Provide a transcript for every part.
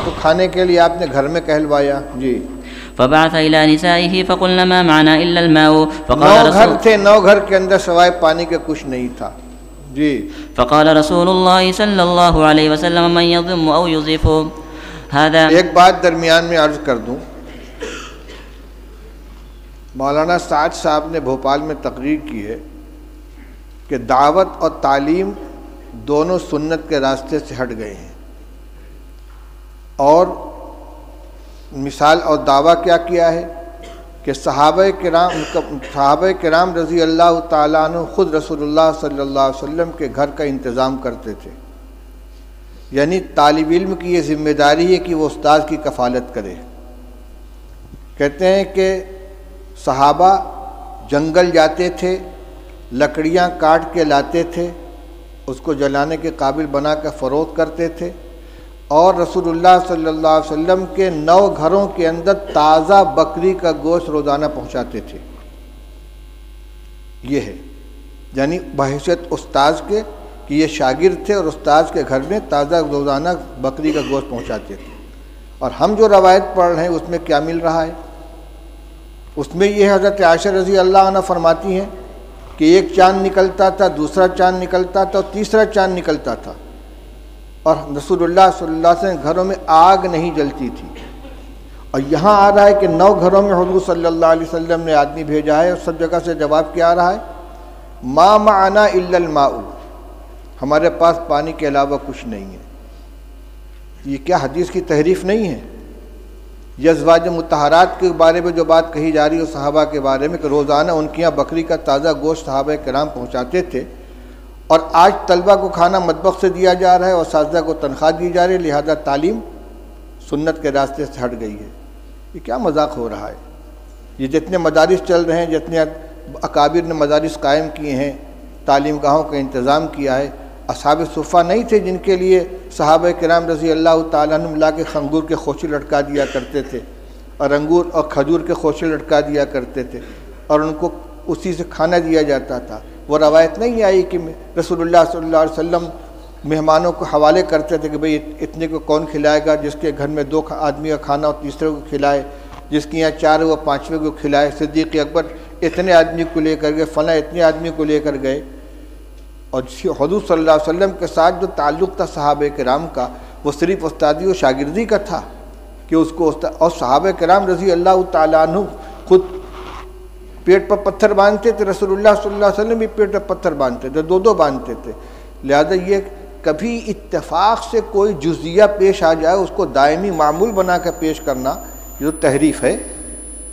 تو کھانے کے لیے آپ نے گھر میں کہلوایا جی. فبعث إلى نسائه فقلنا ما معنا إلا الماء فقال 9 گھر تھے، 9 گھر کے اندر سوائے پانی کے کچھ نہیں تھا جی. فقال رسول الله صلى الله عليه وسلم من يضم أو يضيف هذا. ایک بات درمیان میں عرض کر دوں، مولانا سعد صاحب نے بھوپال میں تقریر کی ہے کہ دعوت اور تعلیم دونوں سنت کے راستے سے ہٹ گئے ہیں، اور مثال اور دعویٰ کیا کیا ہے کہ صحابہ کرام رضی اللہ تعالیٰ عنہ خود رسول اللہ صلی اللہ علیہ وسلم کے گھر کا انتظام کرتے تھے. یعنی طالب علم کی یہ ذمہ داری ہے کہ وہ استاد کی کفالت کرے. کہتے ہیں کہ صحابہ جنگل جاتے تھے، لکڑیاں کاٹ کے لاتے تھے، اس کو جلانے کے قابل بنا کر فروخت کرتے تھے، اور رسول اللہ صلی اللہ علیہ وسلم کے 9 گھروں کے اندر تازہ بکری کا گوشت روزانہ پہنچاتے تھے. یہ ہے یعنی بحیثیت استاذ کے کہ یہ شاگرد تھے اور استاذ کے گھر میں تازہ روزانہ بکری کا گوشت پہنچاتے تھے. اور ہم جو روایت پڑھ رہے ہیں اس میں کیا مل رہا ہے؟ اس میں یہ حضرت عائشہ رضی اللہ عنہ فرماتی ہیں کہ ایک چاند نکلتا تھا، دوسرا چاند نکلتا تھا، اور تیسرا چاند نکلتا تھا، اور رسول اللہ صلی اللہ علیہ وسلم گھروں میں آگ نہیں جلتی تھی. اور یہاں آ رہا ہے کہ 9 گھروں میں حضور صلی اللہ علیہ وسلم نے آدمی بھیجا ہے، اور سب جگہ سے جواب کیا آ رہا ہے؟ ما معنا الا الماء، ہمارے پاس پانی کے علاوہ کچھ نہیں ہے. یہ کیا حدیث کی تحریف نہیں ہے؟ یہ ازواج مطہرات کے بارے میں جو بات کہی جا رہی ہے صحابہ کے بارے میں کہ روزانہ ان کے یہاں بکری کا تازہ گوشت صحابہ کرام پہنچاتے تھے، اور آج طلبہ کو کھانا مطبخ سے دیا جا رہا ہے اور اساتذہ کو تنخواہ دی جا رہی ہے، لہذا تعلیم سنت کے راستے سے ہٹ گئی ہے. یہ کیا مذاق ہو رہا ہے؟ یہ جتنے مدارس چل رہے ہیں، جتنے اکابر نے مدارس قائم کیے ہیں، تعلیم گاہوں کا انتظام کیا ہے، اصحاب صفہ نہیں تھے جن کے لیے صحابہ کرام رضی اللہ تعالیٰ عنہ لا کے خنگور کے خوشے لٹکا دیا کرتے تھے، اور انگور اور کھجور کے خوشے لٹکا دیا کرتے تھے، اور ان کو اسی سے کھانا دیا جاتا تھا. وہ روایت نہیں آئی کہ رسول اللہ صلی اللہ علیہ وسلم مہمانوں کو حوالے کرتے تھے کہ بھئی اتنے کو کون کھلائے گا، جس کے گھر میں 2 آدمی کا کھانا اور تیسرے کو کھلائے، جس کے یہاں 4 وہ 5ویں کو کھلائے. صدیق اکبر اتنے آدمی کو لے کر گئے، فلاں اتنے آدمی کو لے کر گئے. اور حضور صلی اللہ علیہ وسلم کے ساتھ جو تعلق تھا صحابہ کرام کا، وہ صرف استادی و شاگردی کا تھا کہ اس کو اور صحابہ کرام رضی اللہ تعالیٰ عنہ خود پیٹ پر پتھر باندھتے تھے، رسول اللہ صلی اللہ علیہ وسلم بھی پیٹ پر پتھر باندھتے تھے، 2 باندھتے تھے. لہذا یہ کبھی اتفاق سے کوئی جزیہ پیش آ جائے اس کو دائمی معمول بنا کر پیش کرنا، یہ تو تحریف ہے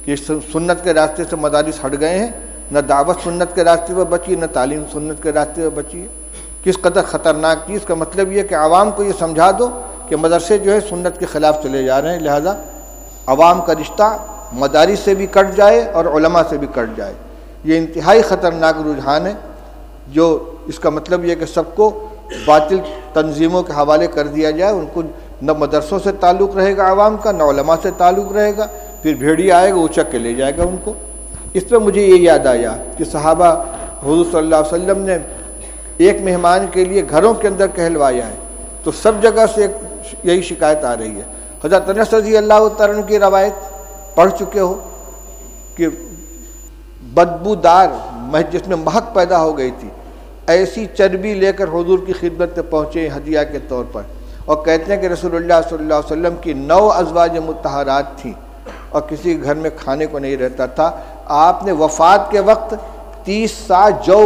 کہ سنت کے راستے سے مدارس ہٹ گئے ہیں. نہ دعوت سنت کے راستے پر بچی، نہ تعلیم سنت کے راستے پر بچی ہے. کس قدر خطرناک چیز. کا مطلب یہ کہ عوام کو یہ سمجھا دو کہ مدرسے جو ہے سنت کے خلاف چلے جا رہے ہیں، لہذا عوام کا رشتہ مدارس سے بھی کٹ جائے اور علماء سے بھی کٹ جائے. یہ انتہائی خطرناک رجحان ہے، جو اس کا مطلب یہ کہ سب کو باطل تنظیموں کے حوالے کر دیا جائے. ان کو نہ مدرسوں سے تعلق رہے گا عوام کا، نہ علماء سے تعلق رہے گا. پھر بھیڑیا آئے گا اچک کے لے جائے گا ان کو. اس پہ مجھے یہ یاد آیا کہ صحابہ حضور صلی اللہ علیہ وسلم نے ایک مہمان کے لیے گھروں کے اندر کہلوایا ہے، تو سب جگہ سے یہی شکایت آ رہی ہے. حضرت انس رضی اللہ تعالیٰ عنہ کی روایت پڑھ چکے ہو کہ بدبودار جس میں مہک پیدا ہو گئی تھی، ایسی چربی لے کر حضور کی خدمت میں پہنچے ہدیہ کے طور پر، اور کہتے ہیں کہ رسول اللہ صلی اللہ علیہ وسلم کی 9 ازواج مطہرات تھیں اور کسی گھر میں کھانے کو نہیں رہتا تھا. آپ نے وفات کے وقت 30 سا جو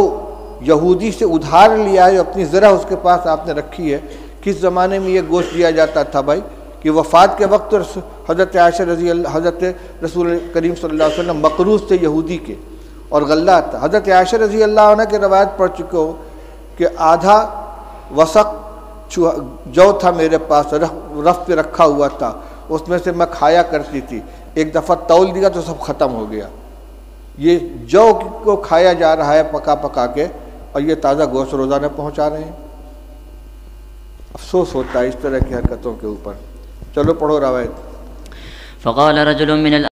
یہودی سے ادھار لیا ہے، اپنی ذرا اس کے پاس آپ نے رکھی ہے. کس زمانے میں یہ گوشت دیا جاتا تھا بھائی کہ وفات کے وقت حضرت عائشہ حضرت رسول کریم صلی اللہ علیہ وسلم مقروض تھے یہودی کے، اور غلہ تھا. حضرت عائشہ رضی اللہ عنہ کی روایت پڑھ چکے ہو کہ آدھا وسق جو تھا میرے پاس، رف پہ رکھا ہوا تھا، اس میں سے میں کھایا کرتی تھی. ایک دفعہ تول دیا تو سب ختم ہو گیا. یہ جو کو کھایا جا رہا ہے پکا پکا کے، اور یہ تازہ گوشت روزانہ پہنچا رہے ہیں. افسوس ہوتا ہے اس طرح کی حرکتوں کے اوپر. چلو پڑھو روایت. فقال رجل من